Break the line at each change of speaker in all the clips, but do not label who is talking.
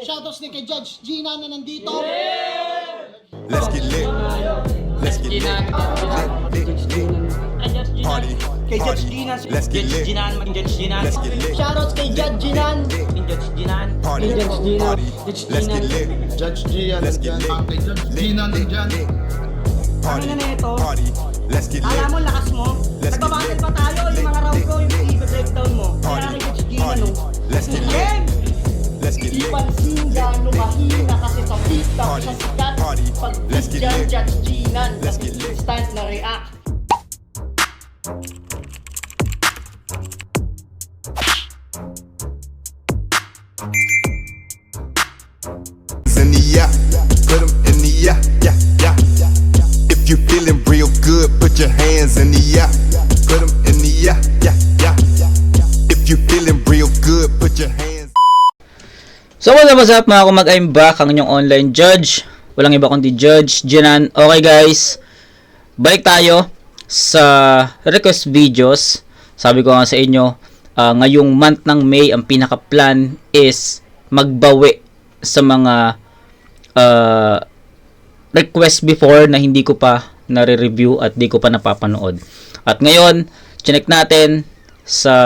Shoutouts din kay Judge Gina na nandito.
Let's get lit. Let's get lit. Party.
Kay Judge Gina.
Let's get lit. Let's get lit.
Shoutouts kay Judge Ginan.
Party. Party. Let's get lit.
Judge Gian,
Let's get lit.
Gina nandyan.
Party.
Ano na ito?
Party. Let's get lit.
Alam mo, lakas mo.
Let's get
Nagbabattle
lit.
pa tayo. Yung mga round ko, yung i-breakdown mo. Kaya
Party.
kay Judge Gina,
Party.
no?
Let's get lit.
Game!
Let's get
Di
lit.
pansin gano'ng mahina kasi sa TikTok
Party.
sa sikat.
Party.
Pag
Let's get
dyan,
lit.
Judge Ginan.
Let's get lit.
Instant na react.
In the yeah, put 'em in the yeah, yeah, yeah. If you feeling real good, put your hands in the yeah. Put 'em in the yeah, yeah, yeah. If you feeling real good, put your hands.
So what's up mga kumag, I'm back, ang inyong online judge. Walang iba kundi Judge Ginan. Okay guys, balik tayo sa request videos. Sabi ko nga sa inyo, ngayong month ng May, ang pinaka-plan is magbawi sa mga request before na hindi ko pa nare-review at di ko pa napapanood. At ngayon, chinek natin sa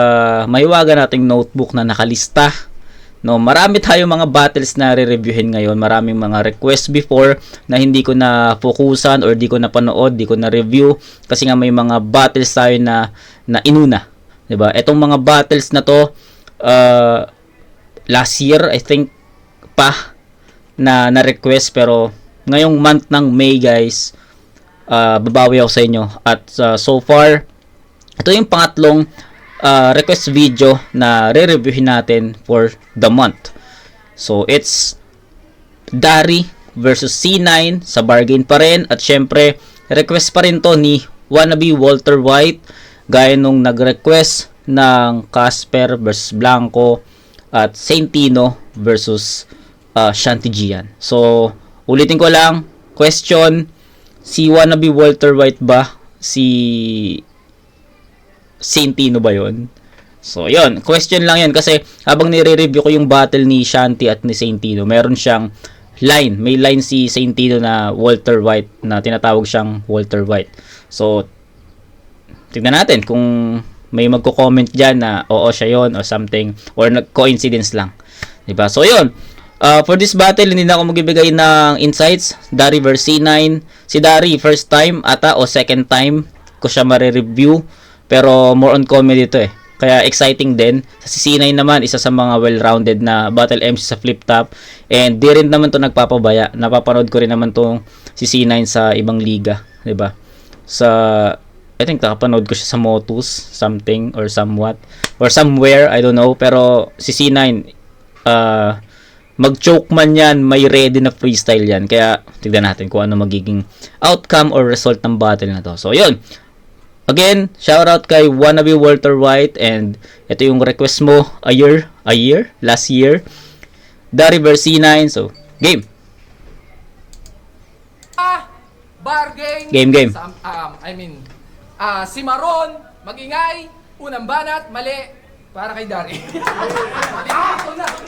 mahiwaga nating notebook na nakalista. No, marami tayong mga battles na re-reviewin ngayon. Maraming mga request before na hindi ko na fokusan or di ko na panood, di ko na review kasi nga may mga battles tayo na inuna, 'di ba? Etong mga battles na to last year I think pa na request, pero ngayong month ng May guys, babawi ako sa inyo at so far ito yung pangatlong request video na re-reviewin natin for the month. So it's Dari versus C9, sa bargain pa rin, at syempre request pa rin to ni wannabe Walter White, gaya nung nag-request ng Casper versus Blanco at Saintino versus Shanty Gian. So ulitin ko lang, question, si wannabe Walter White ba? Si Saintino ba yun? So, yun. Question lang yun kasi habang nire-review ko yung battle ni Shanty at ni Saintino, meron siyang line. May line si Saintino na Walter White, na tinatawag siyang Walter White. So, tignan natin kung may magko-comment dyan na oo siya yun or something, or coincidence lang. Diba? So, yun. For this battle, hindi na ako magbibigay ng insights. Dari versus C9. Si Dari, first time ata o second time ko siya mare-review. Pero more on comedy ito eh. Kaya exciting din. Si C9 naman, isa sa mga well-rounded na battle MC sa flip top. And di rin naman to nagpapabaya. Napapanood ko rin naman tong si C9 sa ibang liga. 'Di ba? I think nakapanood ko siya sa Motus, something or somewhat. Or somewhere, I don't know. Pero si C9, mag-choke man yan, may ready na freestyle yan. Kaya tignan natin kung ano magiging outcome or result ng battle na to. So, yun. Again, shout out kay wannabe Walter White, and ito yung request mo last year. Dari versus C9. So, game.
Bargain.
Game.
Si Maron, magingay, unang banat, mali, para kay Dari.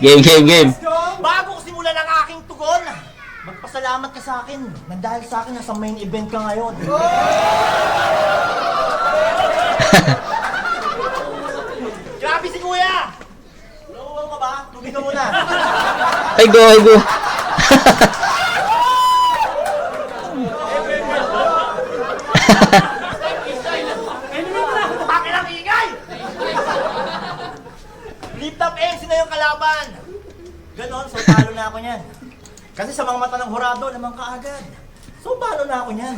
Game.
Bago ko simulan ang aking tugon, magpasalamat ka sa akin. Nandahil sa akin, nasa main event ka ngayon. Grabe si Kuya! Nauuwaw ka ba? Tubig ka muna.
Ay, go.
Bakit ang ingay? Flip top MC na yung kalaban. Ganon, so talo na ako niyan. Kasi sa mga mata ng hurado, naman kaagad. So paano na ako niyan?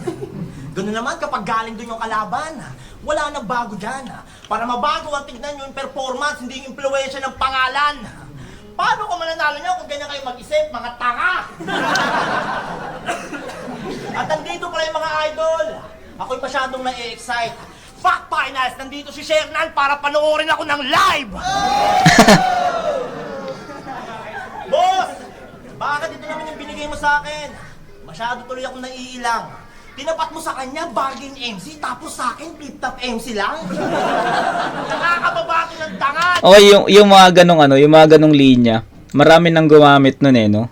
Ganoon naman kapag galing dun yung kalaban. Wala nang bago dyan. Para mabago ang tignan yung performance, hindi yung impluensya ng pangalan. Paano ko mananalo niyo kung ganyan kayo mag-isip, mga tanga? At nandito pala yung mga idol. Ako'y masyadong na-excite. Fact finals, nandito si Shernan para panoorin ako ng live! Boss! Bakit ito naman yung binigay mo sa akin? Masyado tuloy akong naiilang. Tinapat mo sa kanya, bargain MC, tapos sa akin, flip-top MC lang? Nakakababaki ng tangan!
Okay, yung mga ganong yung mga ganong linya, marami nang gumamit nun no?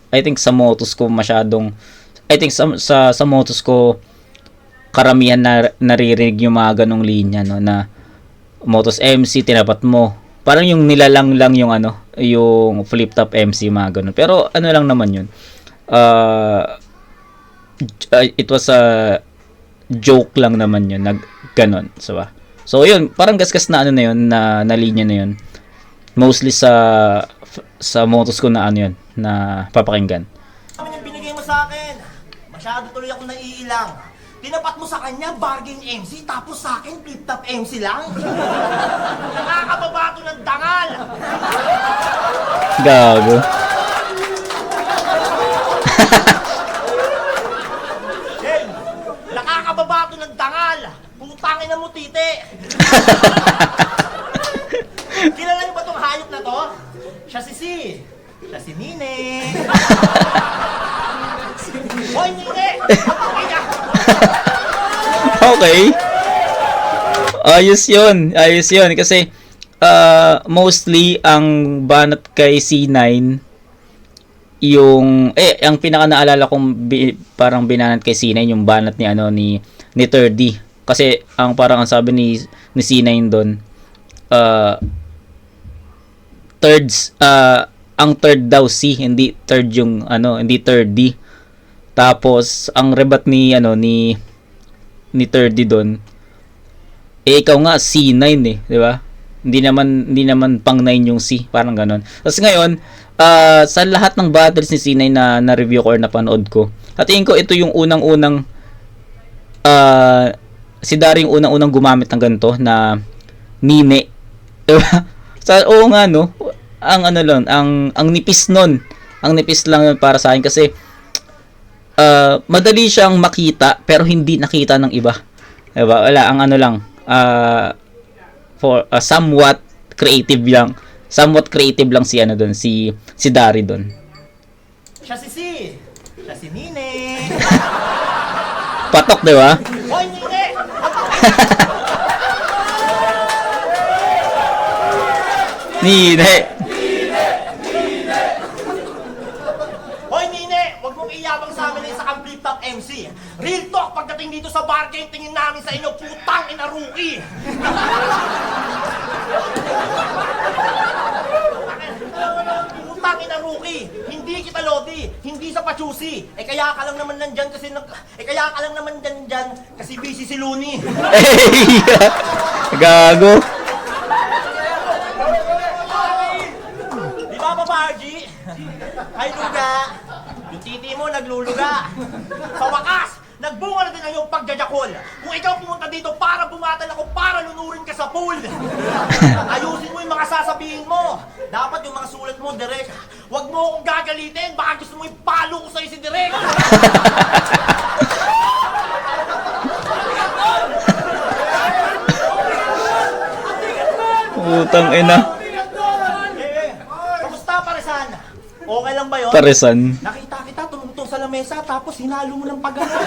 I think sa Motus ko masyadong, I think sa Motus ko, karamihan na naririnig yung mga ganong linya, no? Na Motus MC, tinapat mo. Parang yung nilalang lang yung yung flip top MC, mga ganun. Pero ano lang naman yun. It was a joke lang naman yun, ganon, diba? So yun, parang gasgas na na yun, na linya na yun. Mostly sa Motus ko na yun, na papakinggan.
Naman yung binigay mo sa akin. Masyado tuloy ako naiilang. Tinapat mo sa kanya, bargain MC, tapos sa akin, flip-top MC lang. Nakakababato ng dangal.
Gago.
Hey, nakakababato ng dangal. Putangin na mo, tite. Kilala niyo ba tong hayop na to? Siya si Nine. Hoy, Nine!
Okay. Ayos yun. Kasi, mostly, ang banat kay C9, ang pinaka naalala kong parang binanat kay C9, yung banat ni 30. Kasi, ang sabi ni C9 doon, ang third daw C, hindi third yung hindi third D. Tapos ang rebat ni 30 doon, ikaw nga C9 di ba? Hindi naman pang 9 yung C, parang ganoon. Tapos ngayon, sa lahat ng battles ni C9 na review ko or napanood ko, at tingin ko ito yung unang-unang si Dari yung unang-unang gumamit ng ganito na Nine. Diba? Oo nga no. Ang nipis nun. Ang nipis lang yun para sa akin kasi madali siyang makita pero hindi nakita ng iba. Diba? Wala, somewhat creative lang. Somewhat creative lang si doon, si Dari doon.
Siya si Nine.
Patok, di ba?
Hoy, Nine!
Nine.
Hoy, Nine! Huwag mong iyabang sa amin sa kang flip top MC. Real talk, pagdating dito sa bar game, tingin namin sa inyo, putang ina rookie! Putang ina rookie! Hindi kita lodi, hindi sa pachusi. Kaya ka lang naman nandyan kasi busy si Looney.
Gago.
Di ba, Paparji? Ay, luga. Yung titi mo nagluluga. Sa wakas, nagbunga na din ang iyong pagjajakol. Kung ikaw pumunta dito para bumatal ako, para lunurin ka sa pool. Ayusin mo yung mga sasabihin mo. Dapat yung mga sulat mo, direct. Huwag mo akong gagalitin. Baka gusto mo ipalo ko sa'yo si direct.
Putang ina.
Kamusta, Paresan? Okay lang ba yun?
Paresan.
Nakita kita tumutong sa lamesa tapos hinalo mo ng pagano.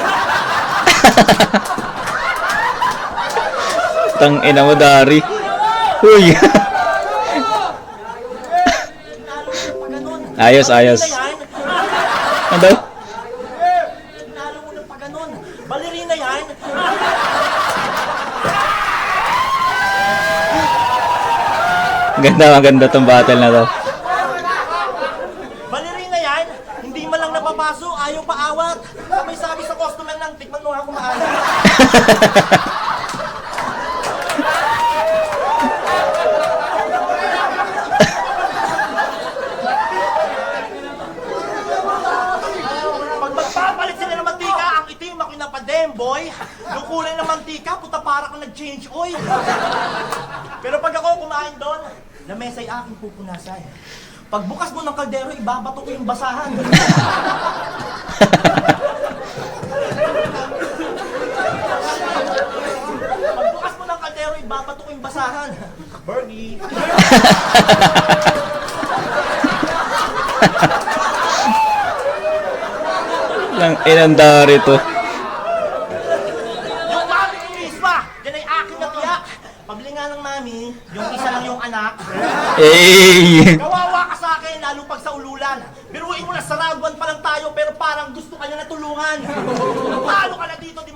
Tang ina mo, Dari. Uy.
Hinalo mo ng paganon.
Ayos. Ano daw?
Hinalo mo ng paganon. Balerina yan.
Maganda tong battle na to.
Balerina yan. Hindi man lang napapaso, ayaw paawat. May sabi sa customer lang, tikman mo nga kung maalat. Pag magpapalit sila ng mantika, ang itim ako na pademboy. Yung kulay ng mantika, puta para kang nag-change oil. Pero pag ako kumain doon, lamesa'y aking pupunasan. Pagbukas mo ng kaldero, ibabato ko yung basahan. Pagbukas mo ng kaldero, ibabato ko yung basahan. Bergie.
Lang inandari to.
Yung mami ko misma, yan ay aking natiyak. Pabili nga ng mami, yung isa lang yung anak.
Hey!
Kawawa ulan. Biruin mo na sa round 1 pa lang tayo, pero parang gusto ka niya na tulungan. Talo ka na dito, di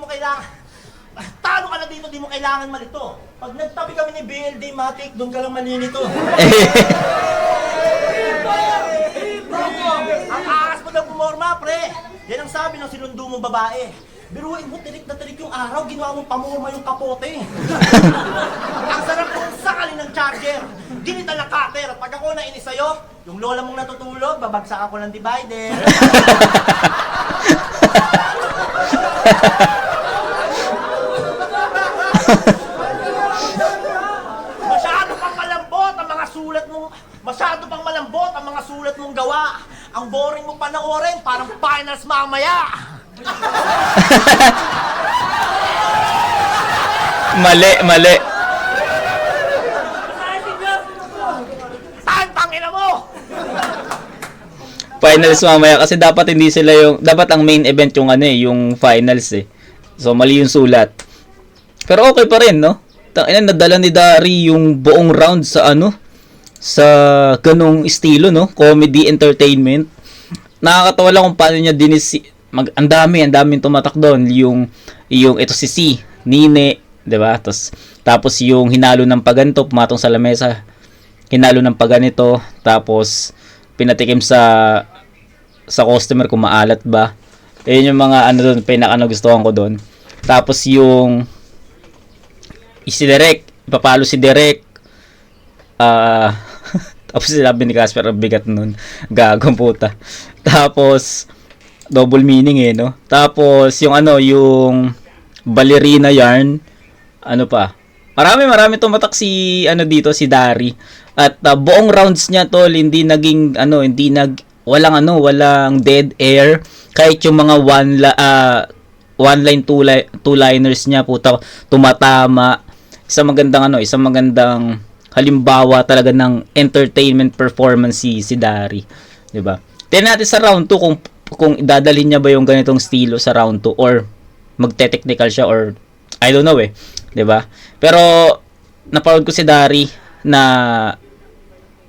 mo kailangan malito. Pag nagtabi kami ni BLD Matic, doon ka lang maninito. Ang aas mo daw pumorma, pre. Yan ang sabi ng sinundo mong babae. Biruin mo, tirik na tirik yung araw, ginawa mong pamorma yung kapote. Ang sarap kong sakalin ng charger. Ginita na cutter. At pag ako nainis sa'yo, yung lola mong natutulog, babagsak ako ng divider. Masyado pang malambot ang mga sulat mong gawa. Ang boring mo panoorin, parang finals mamaya.
Mali.
Saan tangina mo?
Finals mamaya kasi dapat ang main event yung yung finals eh. So mali yung sulat. Pero okay pa rin, no? Nadala ni Dari yung buong round sa sa ganong estilo, no? Comedy entertainment. Nakakatawa lang kung paano niya ang daming tumatak doon, yung ito si C, Nine, 'di ba? Tapos yung hinalo ng paganto, pumatong sa lamesa. Hinalo ng paganito, tapos pinatikim sa customer kung maalat ba. Ayun yung mga doon, pinaka-nagustuhan ko doon. Tapos yung si Derek, ipapalo si Derek. Tapos sinabi ni Casper, ang bigat nun. Gagong puta. Tapos double meaning no. Tapos yung yung ballerina yarn, pa. Marami tumatak si dito si Dari. At buong rounds niya tol, walang dead air. Kahit yung mga one line, two liners niya puta tumatama. Isang magandang halimbawa talaga ng entertainment performance si Dari, 'di ba? Tingnan natin sa round 2 kung idadalhin niya ba yung ganitong estilo sa round 2 or magte-technical siya or I don't know 'di ba? Pero napanood ko si Dari na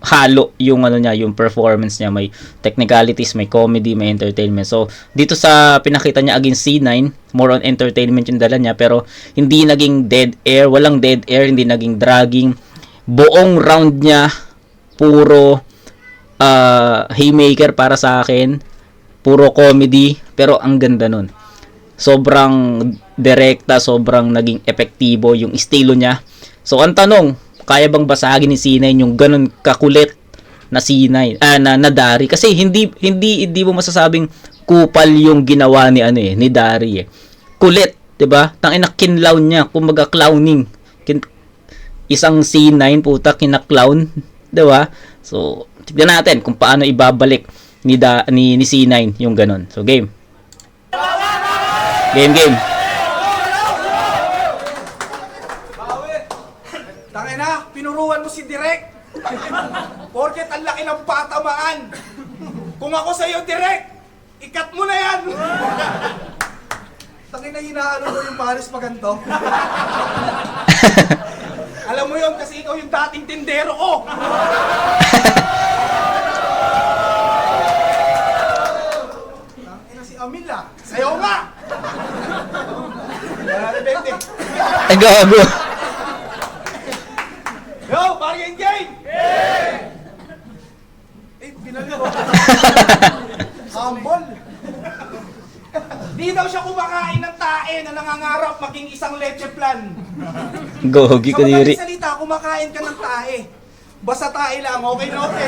halo yung yung performance niya, may technicalities, may comedy, may entertainment. So dito sa pinakita niya against C9, more on entertainment yung dala niya, pero hindi naging dead air, walang dead air, hindi naging dragging. Buong round niya puro haymaker para sa akin, puro comedy, pero ang ganda nun. Sobrang direkta, sobrang naging epektibo yung estilo niya. So ang tanong, kaya bang basagin ni C9 yung ganun kakulit na C9 na Dari? Kasi hindi mo masasabing kupal yung ginawa ni ni Dari Kulit, 'di ba? Tangina kinlaw niya, kumbaga clowning. Isang C9 puta kina-clown, 'di ba? So, tignan natin kung paano ibabalik ni C9 yung ganun. So, game.
Tangina, pinuruan mo si Direk. Porket ang laki ng patamaan. Kung ako sa'yo, Direk, ikat mo na yan. Tangina, hinaano mo yung Paris Paganto. Alam mo yun, kasi ikaw yung dating tindero ko. Tangina si Amila. Sayo nga.
Ay, gago.
Yo, bargain game! Pinali ko. Humble. Di daw siya kumakain ng tae na nangangarap maging isang leche plan.
Gogi
Sa
ko diri.
madaling salita, kumakain ka ng tae. Basta tae lang, okay na okay.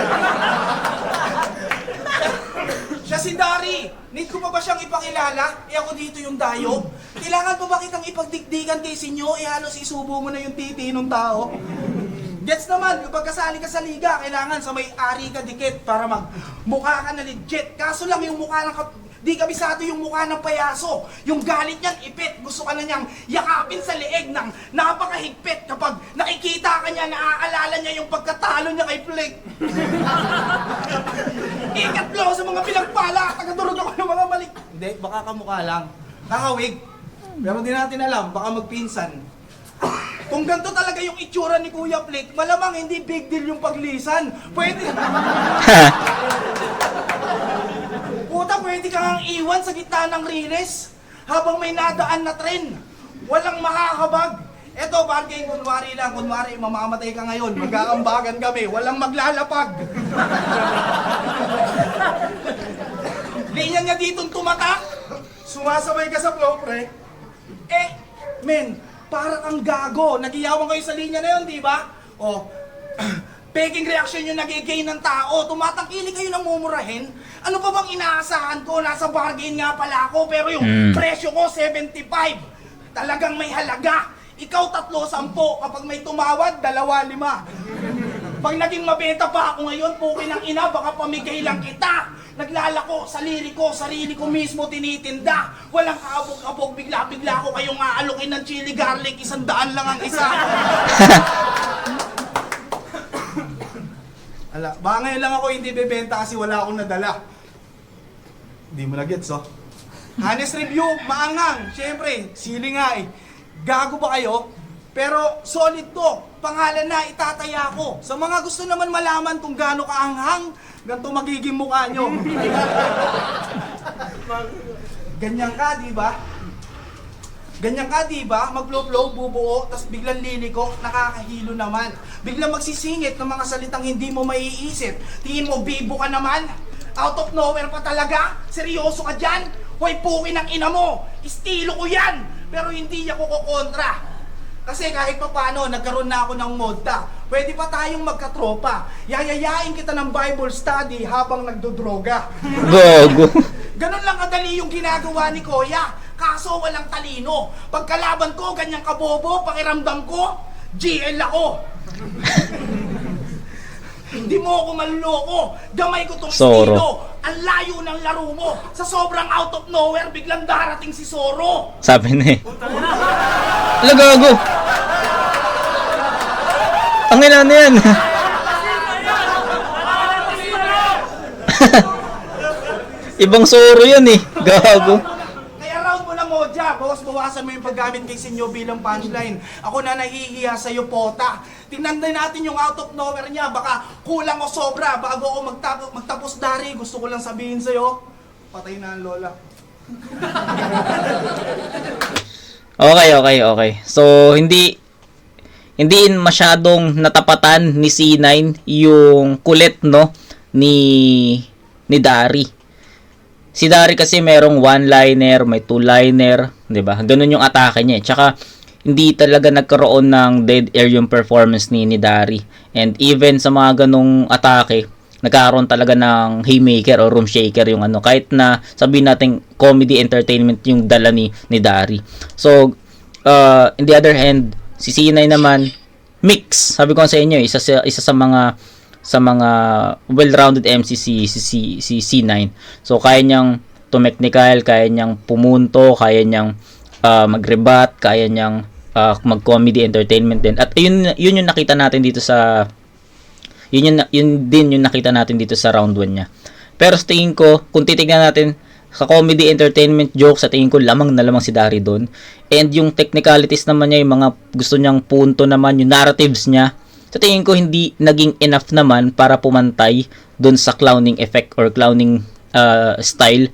Siya si Dari. Need ko pa ba siyang ipakilala? Ako dito yung dayo. Kailangan pa ba kitang ipagdikdikan kay sinyo? Isubo mo na yung titi ng tao. Gets naman, kapag kasali ka sa liga, kailangan sa may-ari ka dikit para magmukha ka na legit. Kaso lang yung mukha ng di kabisado yung mukha ng payaso. Yung galit niyang ipit, gusto ka na niyang yakapin sa leeg ng napakahigpit. Kapag nakikita ka niya, naaalala niya yung pagkatalo niya kay Flick. Ikatlo sa mga pinagpala, tagadurog ako ng mga balik. Hindi, baka kamukha lang. Nakawig. Pero di natin alam, baka magpinsan. Kung ganito talaga yung itsura ni Kuya Flick, malamang hindi big deal yung paglisan. Pwede. pwede kang iwan sa gitna ng riles habang may nadaan na tren. Walang makakabag. Eto, bargain, kunwari lang, kunwari, mamamatay ka ngayon, magkakambagan kami, walang maglalapag. Linya niya ditong tumatak, sumasabay ka sa flow, pre. Men, parang ang gago, nagiyawan kayo sa linya na yun, di ba? O, peking reaction yung nagigay ng tao, tumatangkili kayo ng mumurahin. Ano pa bang inaasahan ko? Nasa bargain nga pala ako, pero yung presyo ko, 75. Talagang may halaga. Ikaw 3-10, kapag may tumawad, 2-5. Pag naging mabenta pa ako ngayon, pukin ng ina, baka pamigay lang kita. Naglalako, sarili ko mismo tinitinda. Walang kaabog-abog, bigla-bigla ko kayong aalukin ng chili garlic, 100 lang ang isa. Ala, baka ngayon lang ako hindi bebenta kasi wala akong nadala. Hindi mo na gets, oh. Honest review, maangang. Siyempre, sili nga eh. Gago ba kayo? Pero solid to. Pangalan na itataya ko. Sa mga gusto naman malaman kung gaano kaanghang, ganito magiging mukha nyo. Ganyan ka, di ba? Ganyan ka, di ba? Mag-flow-flow, bubuo, tapos biglang liliko, nakakahilo naman. Biglang magsisingit ng mga salitang hindi mo maiisip. Tingin mo, bibo ka naman? Out of nowhere pa talaga? Seryoso ka dyan? Hoy, pukin ng ina mo! Estilo ko yan! Pero hindi ako kukontra. Kasi kahit pa paano, nagkaroon na ako ng modta. Pwede pa tayong magkatropa. Yayayain kita ng Bible study habang nagdodroga.
Gogo.
Ganon lang kadali yung ginagawa ni Kuya. Kaso walang talino. Pagkalaban ko, ganyang kabobo, pakiramdam ko, GL ako. Hindi mo ako maluloko. Gamay ko tong
Soro.
estilo. Ang layo ng laro mo. Sa sobrang out of nowhere, biglang darating si Soro.
Sabi na eh. Ala, gago. Ang ina na yan. Ibang Soro yan eh. Gago.
Kaya round mo na Moja. Bawas-bawasan mo yung paggamit kay Sinyo bilang punchline. Ako na nahihiya sa'yo, pota. Tingnan din natin yung out of nowhere niya. Baka kulang o sobra. Bago ako magtapos dari, gusto ko lang sabihin sa'yo, patay na ang lola.
Okay. So, hindi masyadong natapatan ni C9 yung kulit, no, ni Dari. Si Dari kasi merong one-liner, may two-liner, 'di ba? Ganun yung atake niya. Tsaka hindi talaga nagkaroon ng dead air yung performance ni Dari. And even sa mga ganung atake, nagkaroon talaga ng haymaker o room shaker yung ano, kahit na sabihin natin comedy entertainment yung dala ni Dari. So, in the other hand, si C9 naman mix. Sabi ko sa inyo, isa sa mga well-rounded MC si C9. So kaya niyang tumechnical, kaya niyang pumunto, kaya niyang mag-rebat, kaya niyang mag-comedy entertainment din. At yun yung nakita natin dito sa yun din yung nakita natin dito sa round 1 niya. Pero sa tingin ko, kung titingnan natin sa comedy entertainment jokes, sa tingin ko lamang na lamang si Dari doon. And yung technicalities naman niya, yung mga gusto niyang punto naman, yung narratives niya, sa tingin ko hindi naging enough naman para pumantay doon sa clowning effect or clowning style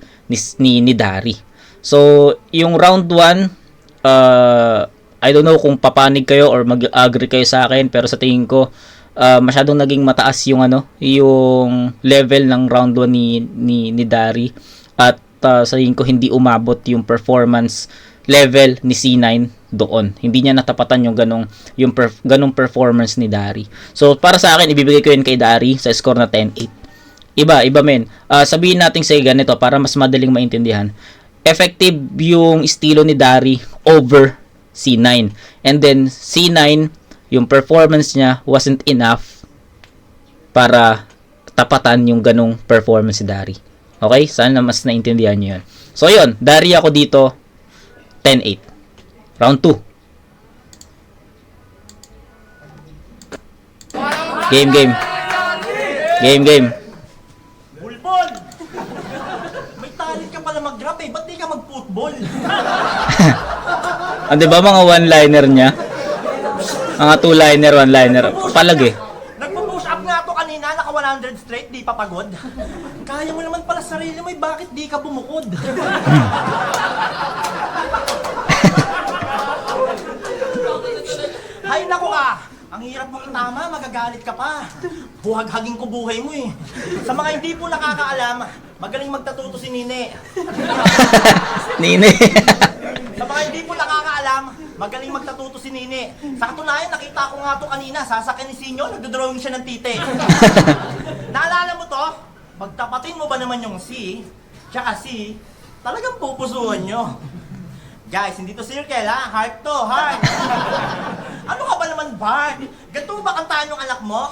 ni Dari. So, yung round 1, I don't know kung papanig kayo or mag-agree kayo sa akin, pero sa tingin ko masyadong naging mataas yung yung level ng round 1 ni Dari, at sa tingin ko hindi umabot yung performance level ni C9 doon. Hindi niya natapatan yung ganong performance ni Dari. So para sa akin, ibibigay ko yun kay Dari sa score na 10-8. Iba men. Sabihin natin sa ganito para mas madaling maintindihan. Effective yung estilo ni Dari over C9. And then C9, yung performance niya wasn't enough para tapatan yung ganong performance ni Dari. Okay? Sana mas naintindihan niyo yun. So yun, Dari ako dito 10-8. Round 2. Game.
Bulbol! May talent ka pala mag-rap eh. Ba't di ka mag-football?
Di ba mga one-liner niya? Mga two-liner, one-liner. Palag eh.
Nagpo-push up nga ako kanina, naka 100 straight, di pa pagod. Kaya mo naman pala sarili mo, bakit di ka bumukod? Hay naku ka! Ang hirap mong itama, magagalit ka pa. Buhag-haging ko buhay mo eh. Sa mga hindi po nakakaalam, magaling magtatuto si Nine.
Nine.
Sa mga hindi po nakakaalam, magaling magtatuto si Nine. Sa katunayan, nakita ko nga to kanina, sasakyan ni Sinyo, nagdodrawing siya ng tite. Naalala mo to? Pagtapatin mo ba naman yung C, tsaka C, talagang pupusuan nyo. Guys, hindi to circle ha, heart to, heart. Ano ka ba naman, Bart? Ganito ba kantaan yung anak mo?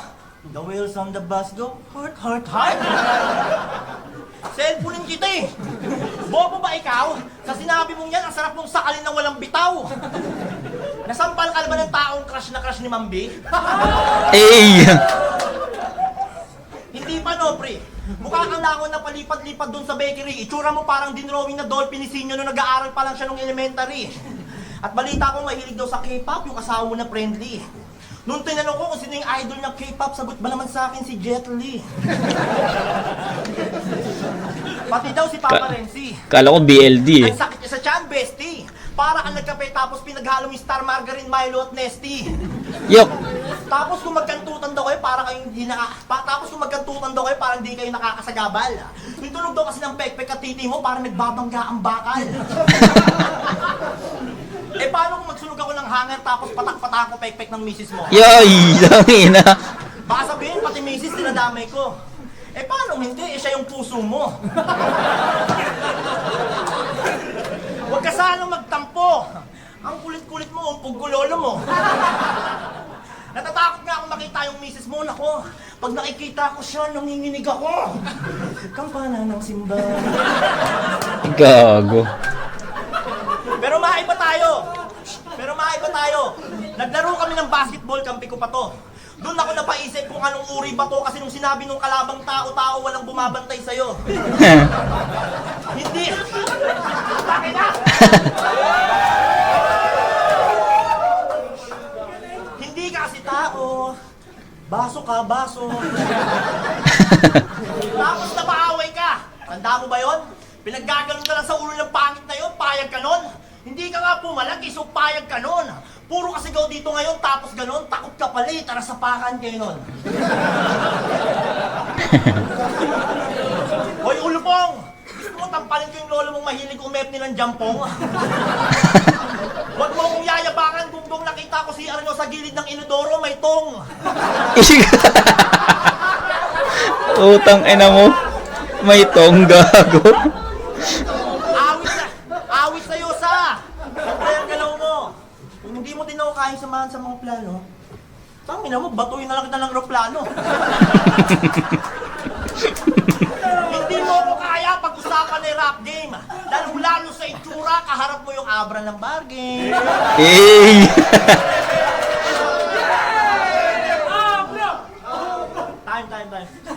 The wheels on the bus go, heart, heart, heart. Cellphone kita eh. Bobo ba ikaw? Sa sinabi mong yan, ang sarap mong sakalin ng walang bitaw. Nasampal ka ba ng taong crush na crush ni Mambi?
Ay!
Hindi pa no, pre. Mukha kang lakon na palipad-lipad doon sa bakery. Itsura mo parang dinrawing na dolphin ni Sinyo nung nag-aaral pa lang siya nung elementary. At balita ko mahilig daw sa K-pop yung asawa mo na friendly. Nung tinanong ko kung sino yung idol ng K-pop, sagot ba naman sa akin si Jet Li. Pati daw si Papa Renzi.
Kala ko BLD eh.
Ang sakit niya sa tiyan, bestie. Para kang nagkape tapos pinaghalo yung Star Margarine, Milo at Nesty.
Yok!
Tapos kung magkantutan daw kayo, para kayong hindi tapos kung magkantutan daw kayo, parang hindi kayo nakakasagabal. Yung tunog daw kasi ng pekpek at titi mo, parang nagbabangga ang bakal. Eh paano kung magsunog ako ng hanger tapos patak-patak ko pekpek ng misis mo?
Yoy! Dami na!
Baka sabihin, pati misis dinadamay ko. Eh paano hindi? Eh siya yung puso mo. Huwag ka sanang magtampo. Ang kulit-kulit mo, umpog ko lolo mo. Natatakot nga akong makita yung misis mo. Nako, pag nakikita ko siya, nanginginig ako. Kampana ng simbahan.
Gago.
Pero maiba tayo. Naglaro kami ng basketball, kampi ko pa to. Doon ako napaisip kung anong uri ba to kasi nung sinabi nung kalabang tao, walang bumabantay sa'yo. Hindi. Bakit na? Hindi ka kasi tao. Baso ka, baso. Tapos napaaway ka. Tanda mo ba yon? Pinaggaganon ka lang sa ulo ng pangit na yon, payag ka nun. Hindi ka nga pumalagi, so payag ka nun. Puro ka sigaw dito ngayon, tapos ganon, takot ka pala eh, tara sapakan kayo nun. Hoy, ulupong! Gusto mo tampalin ko yung lolo mong mahilig umep nilang jampong? Huwag mo kong yayabangan kung nakita ko si Arno sa gilid ng inodoro, may tong.
Utang ina mo. May tong gago.
Awit sa'yo sa! Siyempre ang galaw mo. Kung hindi mo din ako kayang samahan sa mga plano, tangina mo, batuin na lang kita ng aeroplano. Hindi mo ako kaya pag-usapan ng rap game. Lalo sa itsura, kaharap mo yung abra ng bar game.
Hey!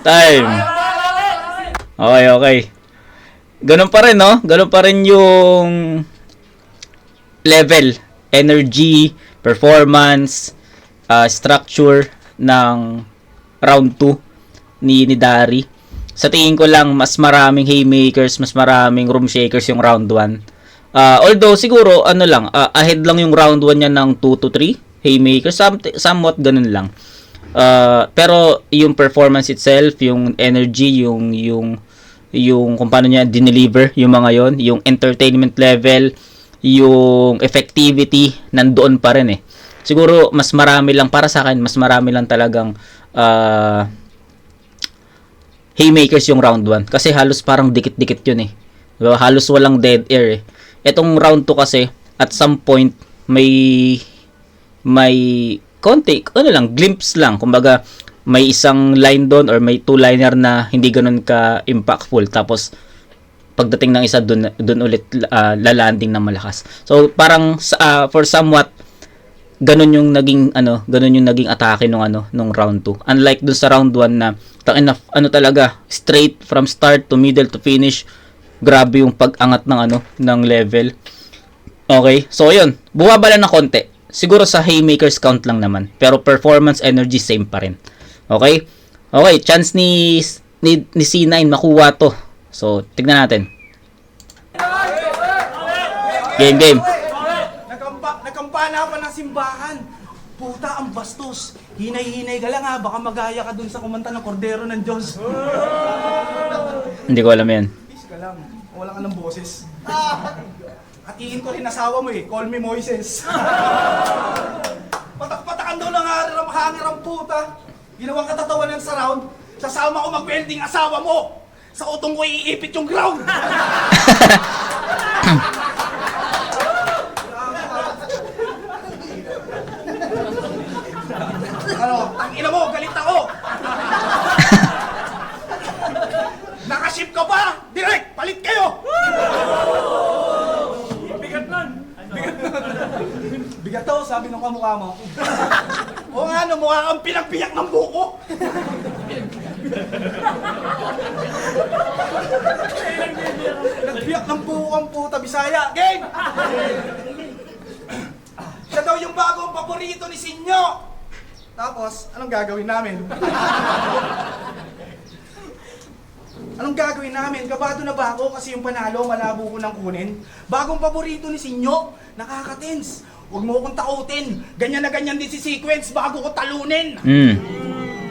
Time. Okay. Ganun pa rin, no? Ganun pa rin yung level, energy, performance, structure ng round 2 ni Dari. Sa tingin ko lang, mas maraming haymakers, mas maraming room shakers yung round 1. Although, siguro, ahead lang yung round 1 niya ng 2 to 3 haymakers. Somewhat ganun lang. Pero, yung performance itself, yung energy, yung kung paano niya dineliver yung mga yon, yung entertainment level, yung effectivity, nandoon pa rin eh. Siguro, mas marami lang, para sa akin, mas marami lang talagang haymakers yung round 1. Kasi halos parang dikit-dikit yun eh. Diba? Halos walang dead air eh. Etong round 2 kasi, at some point, may konti, glimpse lang. Kumbaga, may isang line doon or may two-liner na hindi ganun ka-impactful. Tapos, pagdating ng isa, doon ulit lalanding ng malakas. So, parang for somewhat, ganun yung naging atake nung round 2. Unlike dun sa round 1 na talaga straight from start to middle to finish. Grabe yung pag-angat ng level. Okay? So, yun. Bumaba lang ng konti. Siguro sa haymakers count lang naman. Pero performance, energy, same pa rin. Okay? Okay, chance ni ni C9 makuha to. So, tignan natin. Game.
Nagkampana pa ng simbahan. Puta, ang bastos. Hinay-hinay ka lang ha, baka magaya ka dun sa kumanta ng Kordero ng Diyos.
Hindi ko alam yan.
Peace ka lang, wala ka ng boses. Hatiin ko rin asawa mo eh, call me Moises. Patak-patakan daw ng hangir ang puta. Ginawang katatawanan sa round, sasama ko mag-welding asawa mo. Sa utong ko iipit yung ground. Ano, tangina mo, galit ako. Nakaship ka pa? Direk, palit kayo. Bigat daw, sabi ng kamukha mo. O nga, no, mukha kang pinagbiyak ng buko. Nagbiyak ng buko ang puta, Bisaya. Game! Siya daw yung bagong paborito ni Sinyo. Tapos, anong gagawin namin? Anong gagawin namin? Kabado na ba ako kasi yung panalo, malabo ko nang kunin? Bagong paborito ni Sinyo, nakaka-tense. Huwag mo akong takutin. Ganyan na ganyan din si Sequence bago ko talunin.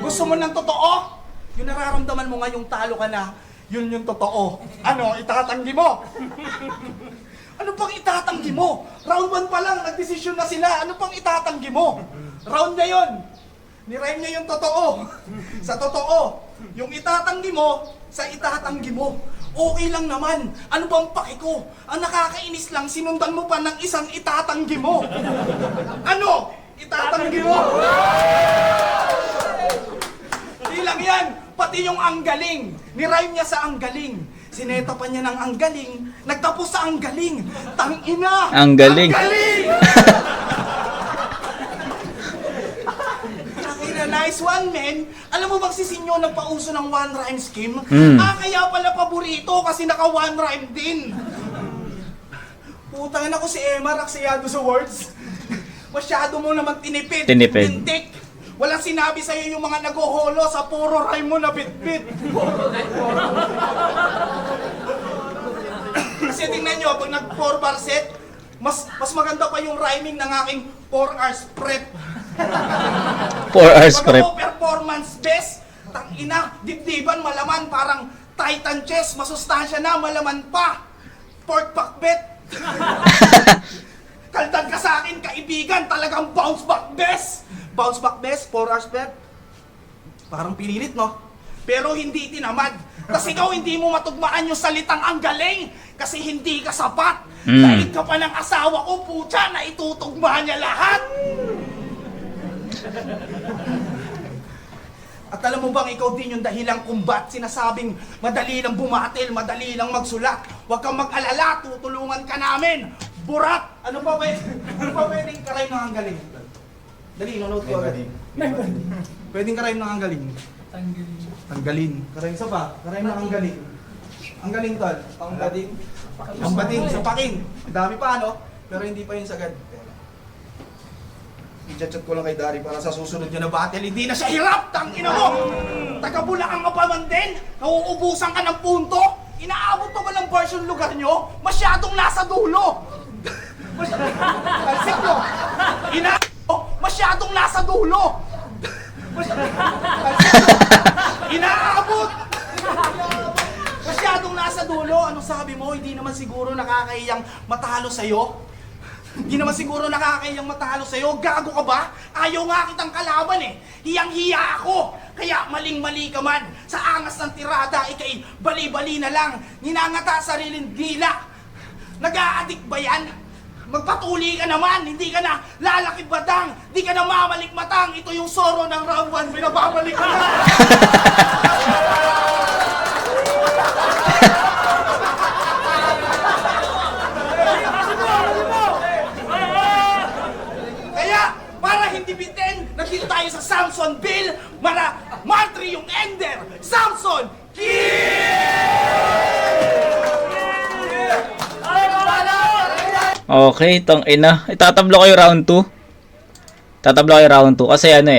Gusto mo ng totoo? Yung nararamdaman mo ngayong talo ka na, yun yung totoo. Ano, itatanggi mo? Ano pang itatanggi mo? Round 1 pa lang, nagdesisyon na sila. Ano pang itatanggi mo? Round na yun. Nirime niya yung totoo. Sa totoo. Yung itatanggi mo, sa itatanggi mo. Okay lang naman. Ano bang paki ko? Ang nakakainis lang, sinundan mo pa ng isang itatanggi mo. Ano? Itatanggi mo? Di lang yan. Pati yung ang galing. Nirime niya sa ang galing. Sineta pa niya ng ang galing. Nagtapos sa ang galing. Tangina!
Ang galing.
Ang galing! Nice one, men. Alam mo bang si Sinyo nagpauso ng one rhyme scheme? Kaya pala paborito kasi naka one rhyme din. Putangin ako si Emma, raksayado sa words. Masyado mo naman tinipid. Tintik. Walang sinabi sa'yo yung mga nag-oholo sa puro rhyme mo na bit-bit. Kasi tingnan nyo, pag nag-4 bar set, mas maganda pa yung rhyming ng aking 4 hours prep.
4 hours
Pag
prep.
ako performance best, tangina, dibdiban malaman, parang Titan chess, masustansya na, malaman pa. Pork pakbet. Kaldag ka sa akin, kaibigan, talagang bounce back best. Bounce back best, 4 hours prep. Parang pinilit, no? Pero hindi tinamad. Kasi ikaw hindi mo matugmaan yung salitang ang galing. Kasi hindi ka sapat. Dahil ka pa ng asawa ko, putya, na itutugma niya lahat. At alam mo bang ikaw din yung dahilang kung ba't sinasabing madali lang bumatil, madali lang magsulat. Huwag kang mag-alala, tutulungan ka namin. Burat! Ano pa pwedeng karayom ng hanggaling? Dali, nanonood ko agad. Pwedeng karayom ng hanggaling. Tanggalin. Karayom isa pa. Karayom ng hanggaling. Ang galing tol. Pangbating. Pangbating. Sa paking. Ang dami pa ano? Pero hindi pa yun sagad. I-chat ko lang kay Dari para sa susunod niya na battle, hindi na siya hirap! Tangina mo! Taga-Bulacan ka pa man din? Nauubusan ka ng punto? Inaabot pa ba ng version lugar nyo? Masyadong nasa dulo! Talsik nyo! Masyadong nasa dulo! Talsik nyo! Inaabot! Masyadong nasa dulo! Anong sabi mo? Hindi naman siguro nakakahiyang matalo sa'yo? Hindi naman siguro nakakayang matalo sa'yo. Gago ka ba? Ayaw nga kitang kalaban eh. Hiyang-hiya ako. Kaya maling-mali ka man. Sa angas ng tirada, ikay bali-bali na lang. Ninangata sariling dila. Nag-a-addict ba yan? Magpatuli ka naman. Hindi ka na lalaki badang. Hindi ka na mamalik matang. Ito yung soro ng round 1. Binababalik ka na. Nagkita tayo sa Samson Bill, Martri yung Ender, Samson,
Okay, tong ina. Itatablo kayo round 2. Tatablo kayo round 2 kasi ano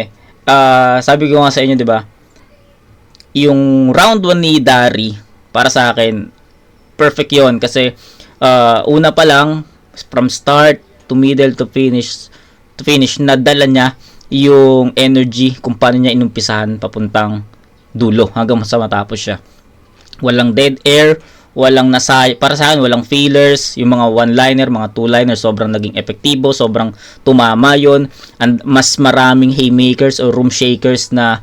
sabi ko nga sa inyo, 'di ba? yung round 1 ni Dari, para sa akin, perfect yon kasi una pa lang, from start to middle to finish, nadala niya yung energy kung paano niya inumpisahan papuntang dulo hanggang sa matapos siya. Walang dead air, walang para sa akin, walang fillers, yung mga one-liner, mga two-liner, sobrang naging epektibo, sobrang tumama yon, and mas maraming haymakers o room shakers na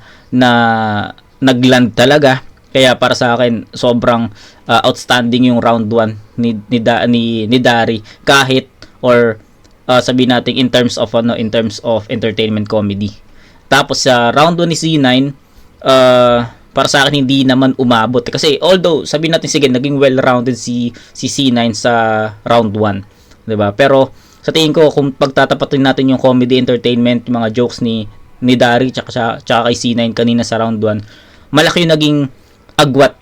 nagland talaga. Kaya para sa akin, sobrang outstanding yung round 1 ni Dari, kahit or sabihin natin in terms of entertainment comedy. Tapos sa round 1 ni C9, para sa akin hindi naman umabot kasi although sabihin natin sige naging well-rounded si C9 sa round 1, 'di ba? Pero sa tingin ko kung pagtatapatin natin yung comedy entertainment, yung mga jokes ni Dari tsaka kay C9 kanina sa round 1, malaki yung naging agwat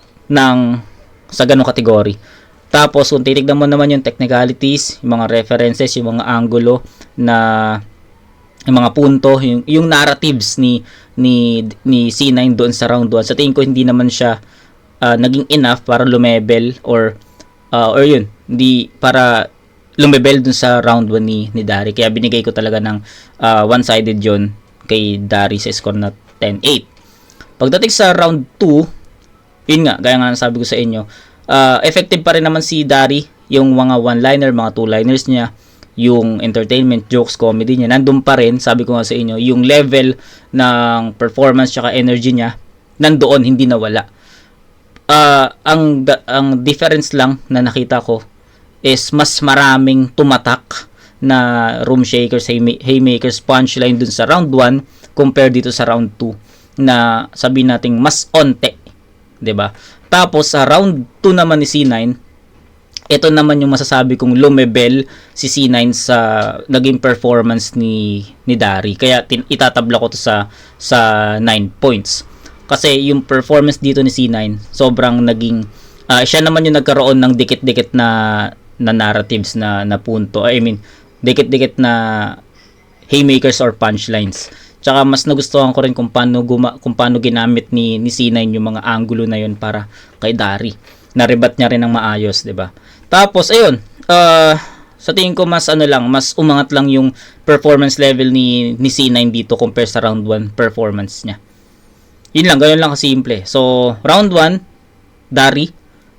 sa ganong kategory. Tapos kung titignan mo naman yung technicalities, yung mga references, yung mga angulo yung mga punto, yung narratives ni C9 doon sa round 1, sa tingin ko hindi naman siya naging enough para lumebel or yun, hindi para lumebel doon sa round 1 ni Dari. Kaya binigay ko talaga ng one-sided yon kay Dari sa score na 10-8. Pagdating sa round 2, yun nga, gaya nga sabi ko sa inyo, effective pa rin naman si Dari, yung mga one-liner, mga two-liners niya, yung entertainment, jokes, comedy niya, nandun pa rin, sabi ko nga sa inyo, yung level ng performance tsaka energy niya, nandoon, hindi nawala. Ang difference lang na nakita ko is mas maraming tumatak na room shakers, haymakers, punchline dun sa round 1 compare dito sa round 2 na sabihin nating mas onte, 'di ba? Tapos sa round 2 naman ni C9, ito naman yung masasabi kong lumebel si C9 sa naging performance ni Dari. Kaya itatabla ko to sa 9 points. Kasi yung performance dito ni C9 sobrang naging siya naman yung nagkaroon ng dikit-dikit na narratives na punto. I mean, dikit-dikit na haymakers or punchlines. Tsaka mas nagustuhan ko rin kung paano ginamit ni C9 yung mga angulo na yun para kay Dari. Narebat niya rin ng maayos, 'di ba? Tapos ayun, sa tingin ko mas mas umangat lang yung performance level ni C9 dito compare sa round 1 performance niya. Yun lang, ganoon lang kasimple. So, round 1 Dari,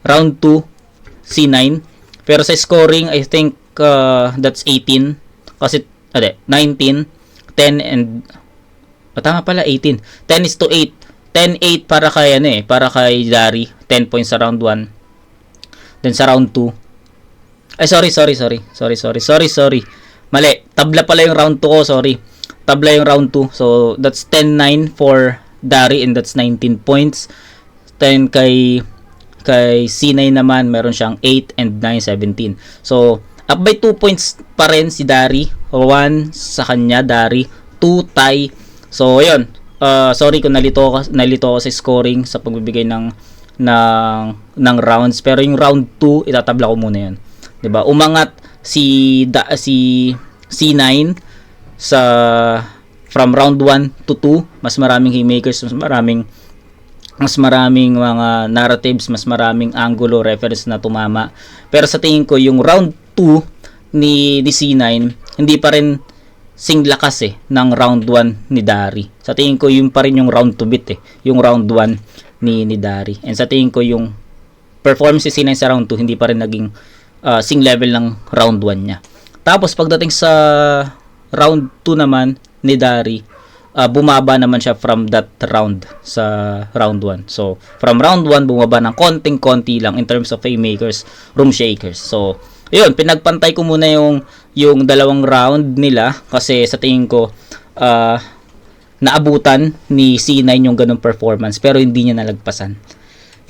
round 2 C9. Pero sa scoring, I think that's 18 kasi 19, 10 and tama pala 18. 10:8. 10-8 para kay para kay Dari, 10 points sa round 1. Then sa round 2. Ay sorry. Mali, tabla pala yung round 2 ko, sorry. Tabla yung round 2. So that's 10-9 for Dari and that's 19 points. Then kay C9 naman meron siyang 8 and 9, 17. So up by 2 points pa rin si Dari. 1 sa kanya Dari, 2 tie. So ayun. Sorry kung nalito ako sa scoring sa pagbibigay ng rounds, pero yung round 2 itatabla ko muna 'yan. 'Di ba? Umangat si C9 sa from round 1 to 2, mas maraming haymakers, mas maraming mga narratives, mas maraming angulo, reference na tumama. Pero sa tingin ko yung round 2 ni C9 hindi pa rin sing lakas ng round 1 ni Dari. Sa tingin ko yung pa rin yung round 2 bit yung round 1 ni Dari. And sa tingin ko yung performance ni C9 sa round 2 hindi pa rin naging sing level ng round 1 niya. Tapos pagdating sa round 2 naman ni Dari, bumaba naman siya from that round sa round 1. So from round 1 bumaba ng konting-konti lang in terms of haymakers, room shakers. So ayun, pinagpantay ko muna yung dalawang round nila kasi sa tingin ko naabutan ni C9 yung ganung performance pero hindi niya nalagpasan.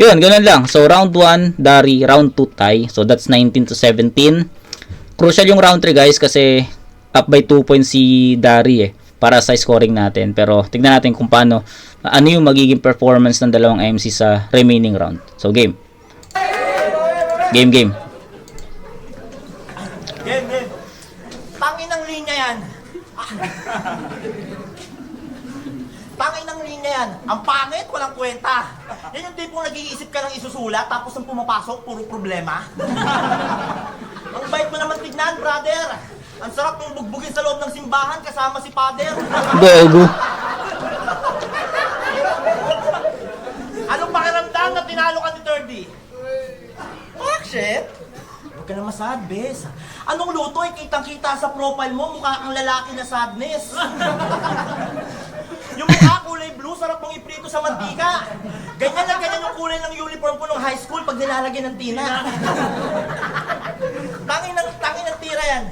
Yun, ganun lang. So round 1 Dari, round 2 tie. So that's 19-17. Crucial yung round 3 guys kasi up by 2 points si Dari para sa scoring natin. Pero tignan natin kung paano ano yung magiging performance ng dalawang MC sa remaining round. So game. Game.
Tanginang linya yan. Tanginang linya yan. Ang pangit, walang kwenta. Yan yung tipong nag-iisip ka ng isusulat, tapos nang pumapasok, puro problema. Ang bait mo naman tignan, brother. Ang sarap mong bugbugin sa loob ng simbahan kasama si Father.
Gago.
Anong pakiramdam na tinalo ka ni 30? Bakit? Huwag ka na masad, bes. Anong luto ay kitang-kita sa profile mo, mukha kang lalaki na sadness. Yung mukha kulay blue, sarap mong iprito sa mantika. Ganyan lang ganyan yung kulay ng uniform ko nung high school pag nilalagyan ng tina. Tangin ng tira yan.